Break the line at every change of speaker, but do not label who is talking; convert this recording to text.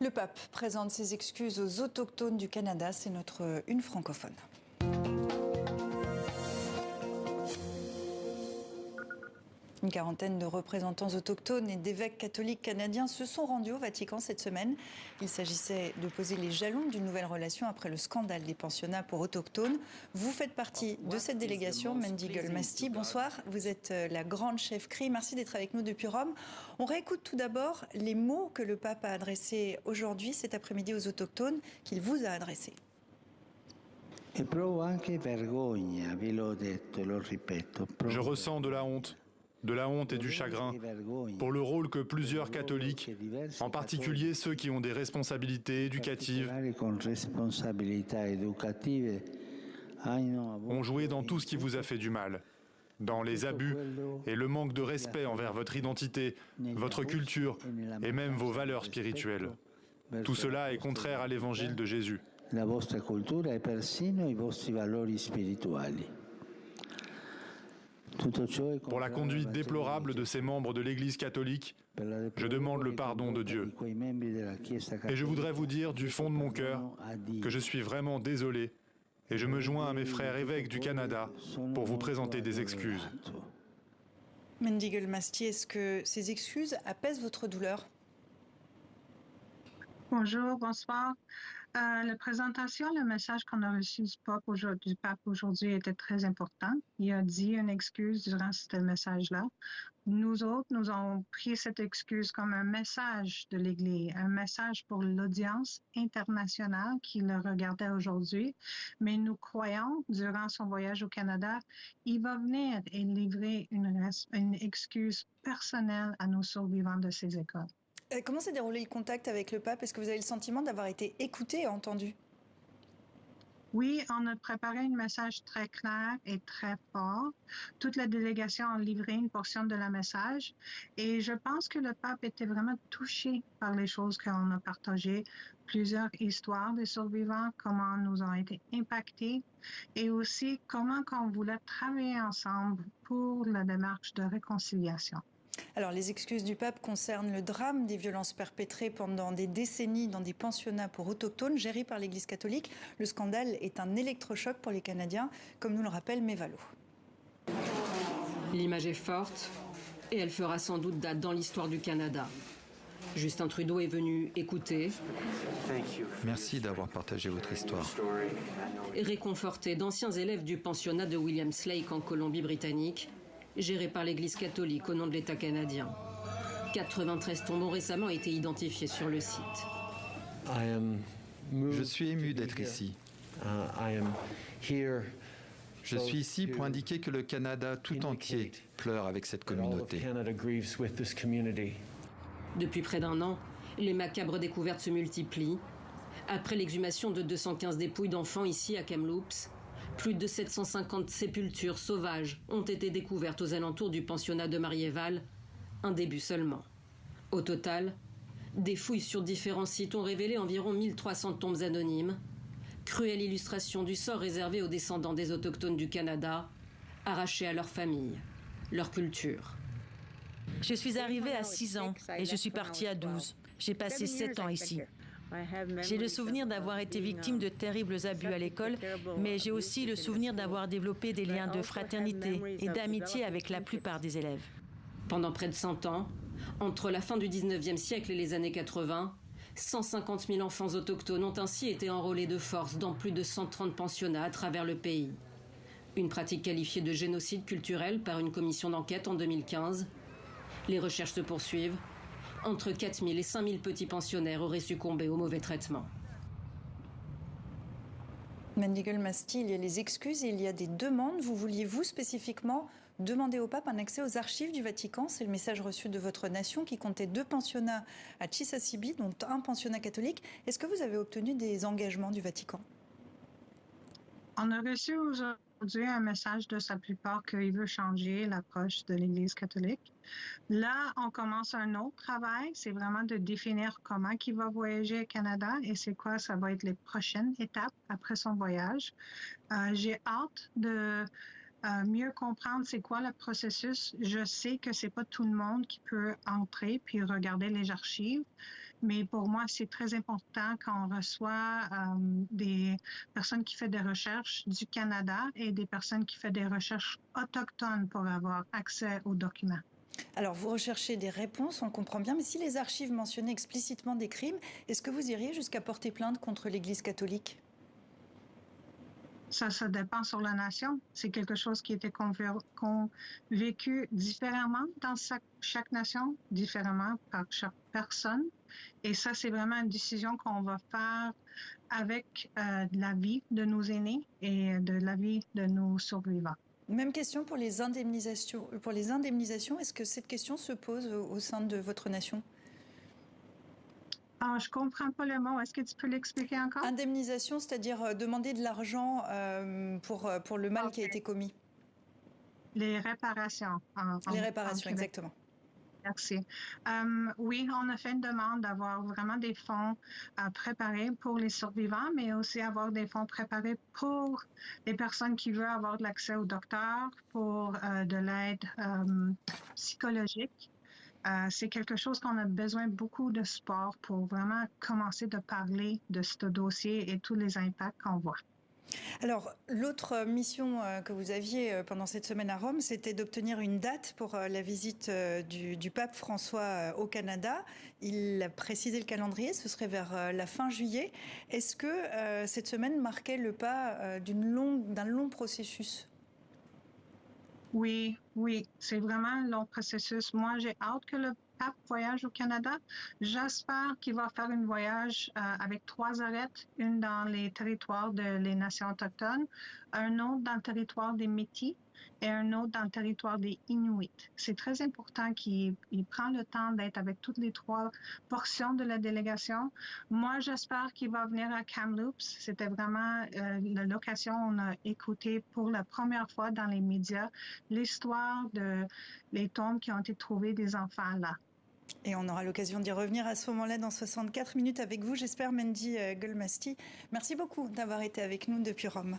Le pape présente ses excuses aux autochtones du Canada. C'est notre une francophone. Une quarantaine de représentants autochtones et d'évêques catholiques canadiens se sont rendus au Vatican cette semaine. Il s'agissait de poser les jalons d'une nouvelle relation après le scandale des pensionnats pour autochtones. Vous faites partie de cette délégation, Mandy Gull-Masti. Bonsoir, vous êtes la grande chef CRI. Merci d'être avec nous depuis Rome. On réécoute tout d'abord les mots que le pape a adressés aujourd'hui, cet après-midi, aux autochtones, qu'il vous a adressés.
Je ressens de la honte. De la honte et du chagrin pour le rôle que plusieurs catholiques, en particulier ceux qui ont des responsabilités éducatives, ont joué dans tout ce qui vous a fait du mal, dans les abus et le manque de respect envers votre identité, votre culture et même vos valeurs spirituelles. Tout cela est contraire à l'évangile de Jésus.
La vostra cultura e persino i vostri valori spirituali.
Pour la conduite déplorable de ces membres de l'Église catholique, je demande le pardon de Dieu. Et je voudrais vous dire du fond de mon cœur que je suis vraiment désolé et je me joins à mes frères évêques du Canada pour vous présenter des excuses.
Mandy Gull-Masti, est-ce que ces excuses apaisent votre douleur ?
Bonjour, bonsoir. La présentation, le message qu'on a reçu du pape aujourd'hui était très important. Il a dit une excuse durant ce message-là. Nous autres, nous avons pris cette excuse comme un message de l'Église, un message pour l'audience internationale qui le regardait aujourd'hui. Mais nous croyons, durant son voyage au Canada, il va venir et livrer une excuse personnelle à nos survivants de ces écoles.
Comment s'est déroulé le contact avec le pape ? Est-ce que vous avez le sentiment d'avoir été écouté et entendu ?
Oui, on a préparé un message très clair et très fort. Toute la délégation a livré une portion de la message et je pense que le pape était vraiment touché par les choses qu'on a partagées, plusieurs histoires des survivants, comment nous ont été impactés et aussi comment on voulait travailler ensemble pour la démarche de réconciliation.
Alors, les excuses du pape concernent le drame des violences perpétrées pendant des décennies dans des pensionnats pour autochtones gérés par l'Église catholique. Le scandale est un électrochoc pour les Canadiens, comme nous le rappelle Mévalo.
L'image est forte et elle fera sans doute date dans l'histoire du Canada. Justin Trudeau est venu écouter.
Merci d'avoir partagé votre histoire.
Et réconforter d'anciens élèves du pensionnat de Williams Lake en Colombie-Britannique, géré par l'Église catholique au nom de l'État canadien. 93 tombes ont récemment été identifiés sur le site.
Je suis ému d'être ici. Je suis ici pour indiquer que le Canada tout entier pleure avec cette communauté.
Depuis près d'un an, les macabres découvertes se multiplient. Après l'exhumation de 215 dépouilles d'enfants ici à Kamloops, plus de 750 sépultures sauvages ont été découvertes aux alentours du pensionnat de Marieval, un début seulement. Au total, des fouilles sur différents sites ont révélé environ 1300 tombes anonymes, cruelle illustration du sort réservé aux descendants des Autochtones du Canada, arrachés à leur famille, leur culture.
Je suis arrivée à 6 ans et je suis partie à 12. J'ai passé 7 ans ici. J'ai le souvenir d'avoir été victime de terribles abus à l'école, mais j'ai aussi le souvenir d'avoir développé des liens de fraternité et d'amitié avec la plupart des élèves.
Pendant près de 100 ans, entre la fin du 19e siècle et les années 80, 150 000 enfants autochtones ont ainsi été enrôlés de force dans plus de 130 pensionnats à travers le pays. Une pratique qualifiée de génocide culturel par une commission d'enquête en 2015. Les recherches se poursuivent. Entre 4 000 et 5 000 petits pensionnaires auraient succombé au mauvais traitement.
Mandy Gull-Masti, il y a les excuses et il y a des demandes. Vous vouliez, vous, spécifiquement, demander au pape un accès aux archives du Vatican. C'est le message reçu de votre nation qui comptait 2 pensionnats à Chisasibi, dont un pensionnat catholique. Est-ce que vous avez obtenu des engagements du Vatican ?
On a reçu aujourd'hui un message de sa plupart qu'il veut changer l'approche de l'Église catholique. Là, on commence un autre travail, c'est vraiment de définir comment il va voyager au Canada et c'est quoi, ça va être les prochaines étapes après son voyage. J'ai hâte de mieux comprendre c'est quoi le processus. Je sais que c'est pas tout le monde qui peut entrer puis regarder les archives, Mais pour moi, c'est très important quand on reçoit des personnes qui font des recherches du Canada et des personnes qui font des recherches autochtones pour avoir accès aux documents.
Alors, vous recherchez des réponses, on le comprend bien, mais si les archives mentionnaient explicitement des crimes, est-ce que vous iriez jusqu'à porter plainte contre l'Église catholique?
Ça dépend sur la nation. C'est quelque chose qui était vécu différemment dans chaque nation, différemment par chaque personne. Et ça, c'est vraiment une décision qu'on va faire avec la vie de nos aînés et de la vie de nos survivants.
Même question pour les indemnisations. Est-ce que cette question se pose au sein de votre nation?
Ah, je comprends pas le mot. Est-ce que tu peux l'expliquer encore?
Indemnisation, c'est-à-dire demander de l'argent pour le mal qui a été commis.
Les réparations.
Les réparations, exactement.
Merci. Oui, on a fait une demande d'avoir vraiment des fonds préparés pour les survivants, mais aussi avoir des fonds préparés pour les personnes qui veulent avoir de l'accès au docteur, pour de l'aide psychologique. C'est quelque chose qu'on a besoin beaucoup de support pour vraiment commencer de parler de ce dossier et tous les impacts qu'on voit.
Alors, l'autre mission que vous aviez pendant cette semaine à Rome, c'était d'obtenir une date pour la visite du pape François au Canada. Il a précisé le calendrier, ce serait vers la fin juillet. Est-ce que cette semaine marquait le pas d'un long processus?
Oui, c'est vraiment un long processus. Moi, j'ai hâte que le pape voyage au Canada. J'espère qu'il va faire un voyage avec 3 arêtes, une dans les territoires des nations autochtones, un autre dans le territoire des Métis et un autre dans le territoire des Inuits. C'est très important qu'il prenne le temps d'être avec toutes les 3 portions de la délégation. Moi, j'espère qu'il va venir à Kamloops. C'était vraiment l'occasion, on a écouté pour la première fois dans les médias l'histoire de les tombes qui ont été trouvées des enfants là.
Et on aura l'occasion d'y revenir à ce moment-là dans 64 minutes avec vous, j'espère, Mandy Gulmasti. Merci beaucoup d'avoir été avec nous depuis Rome.